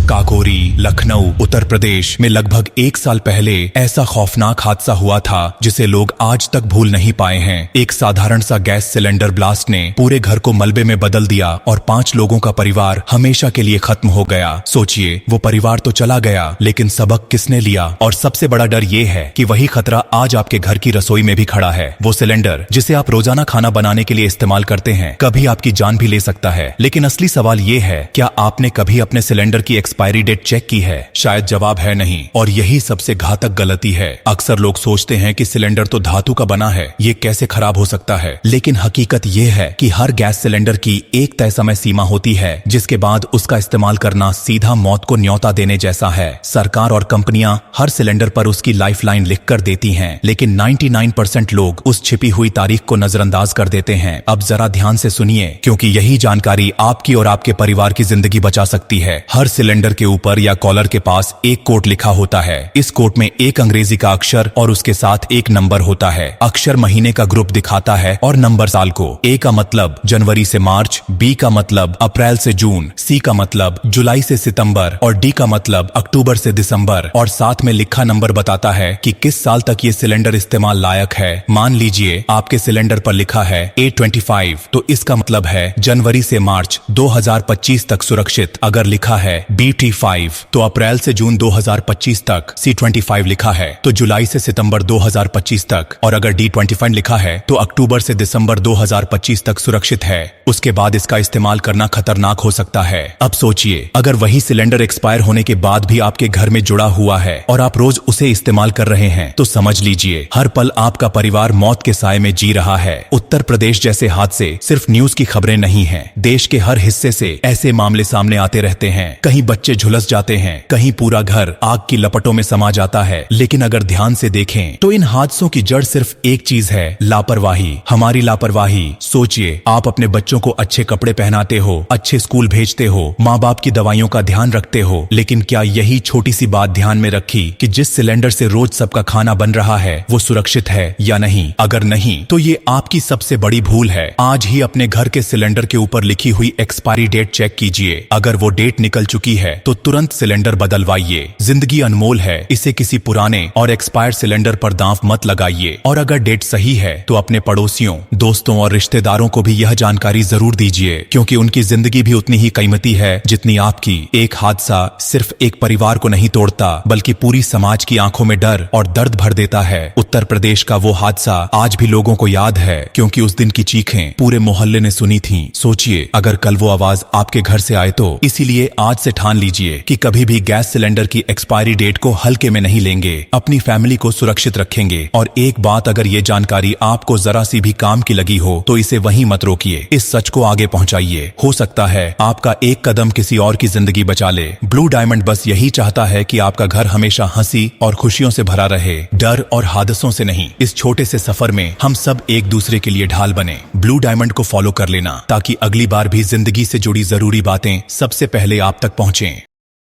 काकोरी, लखनऊ, उत्तर प्रदेश में लगभग 1 साल पहले ऐसा खौफनाक हादसा हुआ था जिसे लोग आज तक भूल नहीं पाए हैं। एक साधारण सा गैस सिलेंडर ब्लास्ट ने पूरे घर को मलबे में बदल दिया और 5 लोगों का परिवार हमेशा के लिए खत्म हो गया। सोचिए, वो परिवार तो चला गया, लेकिन सबक किसने लिया? और सबसे बड़ा डर ये है कि वही खतरा आज आपके घर की रसोई में भी खड़ा है। वो सिलेंडर जिसे आप रोजाना खाना बनाने के लिए इस्तेमाल करते हैं, कभी आपकी जान भी ले सकता है। लेकिन असली सवाल ये है, क्या आपने कभी अपने सिलेंडर की एक्सपायरी डेट चेक की है? शायद जवाब है नहीं, और यही सबसे घातक गलती है। अक्सर लोग सोचते हैं कि सिलेंडर तो धातु का बना है, ये कैसे खराब हो सकता है? लेकिन हकीकत ये है कि हर गैस सिलेंडर की एक तय समय सीमा होती है, जिसके बाद उसका इस्तेमाल करना सीधा मौत को न्योता देने जैसा है। सरकार और कंपनियां हर सिलेंडर पर उसकी लाइफलाइन लिख कर देती हैं, लेकिन 99% लोग उस छिपी हुई तारीख को नजरअंदाज कर देते हैं। अब जरा ध्यान से सुनिए, क्योंकि यही जानकारी आपकी और आपके परिवार की जिंदगी बचा सकती है। हर सिलेंडर के ऊपर या कॉलर के पास एक कोड लिखा होता है। इस कोड में एक अंग्रेजी का अक्षर और उसके साथ एक नंबर होता है। अक्षर महीने का ग्रुप दिखाता है और नंबर साल को। ए का मतलब जनवरी से मार्च, बी का मतलब अप्रैल से जून, सी का मतलब जुलाई से सितंबर और डी का मतलब अक्टूबर से दिसंबर। और साथ में लिखा नंबर बताता है कि किस साल तक ये सिलेंडर इस्तेमाल लायक है। मान लीजिए आपके सिलेंडर पर लिखा है A25, तो इसका मतलब है जनवरी से मार्च 2025 तक सुरक्षित। अगर लिखा है BT5, तो अप्रैल से जून 2025 तक। C25 लिखा है तो जुलाई से सितंबर 2025 तक। और अगर D25 लिखा है तो अक्टूबर से दिसंबर 2025 तक सुरक्षित है। उसके बाद इसका इस्तेमाल करना खतरनाक हो सकता है। अब सोचिए, अगर वही सिलेंडर एक्सपायर होने के बाद भी आपके घर में जुड़ा हुआ है और आप रोज उसे इस्तेमाल कर रहे हैं, तो समझ लीजिए हर पल आपका परिवार मौत के साए में जी रहा है। उत्तर प्रदेश जैसे हादसे सिर्फ न्यूज की खबरें नहीं हैं। देश के हर हिस्से से ऐसे मामले सामने आते रहते हैं। कहीं बच्चे झुलस जाते हैं, कहीं पूरा घर आग की लपटों में समा जाता है। लेकिन अगर ध्यान से देखें तो इन हादसों की जड़ सिर्फ एक चीज है, लापरवाही। हमारी लापरवाही। सोचिए, आप अपने बच्चों को अच्छे कपड़े पहनाते हो, अच्छे स्कूल भेजते हो, माँ बाप की दवाइयों का ध्यान रखते हो, लेकिन क्या यही छोटी सी बात ध्यान में रखी कि जिस सिलेंडर से रोज सबका खाना बन रहा है वो सुरक्षित है या नहीं? अगर नहीं, तो ये आपकी सबसे बड़ी भूल है। आज ही अपने घर के सिलेंडर के ऊपर लिखी हुई एक्सपायरी डेट चेक कीजिए। अगर वो डेट निकल चुकी है तो तुरंत सिलेंडर बदलवाइए। जिंदगी अनमोल है, इसे किसी पुराने और एक्सपायर्ड सिलेंडर पर दांव मत लगाइए। और अगर डेट सही है तो अपने पड़ोसियों, दोस्तों और रिश्तेदारों को भी यह जानकारी जरूर दीजिए, क्योंकि उनकी जिंदगी भी उतनी ही कीमती है जितनी आपकी। एक हादसा सिर्फ एक परिवार को नहीं तोड़ता, बल्कि पूरी समाज की आंखों में डर और दर्द भर देता है। उत्तर प्रदेश का वो हादसा आज भी लोगों को याद है, क्योंकि उस दिन की चीखें पूरे मोहल्ले ने सुनी थीं। सोचिए, अगर कल वो आवाज आपके घर से आए तो। इसीलिए आज से ठान लीजिए कि कभी भी गैस सिलेंडर की एक्सपायरी डेट को हल्के में नहीं लेंगे। अपनी फैमिली को सुरक्षित रखेंगे। और एक बात, अगर ये जानकारी आपको जरा सी भी काम की लगी हो तो इसे वहीं मत रोकिए। इस सच को आगे पहुंचाइए। हो सकता है आपका एक कदम किसी और की जिंदगी बचा ले। ब्लू डायमंड बस यही चाहता है कि आपका घर हमेशा हंसी और खुशियों से भरा रहे, डर और हादसों से नहीं। इस छोटे से सफर में हम सब एक दूसरे के लिए ढाल बने। ब्लू डायमंड को फॉलो कर लेना, ताकि अगली बार भी जिंदगी से जुड़ी जरूरी बातें सबसे पहले आप तक पहुंचे।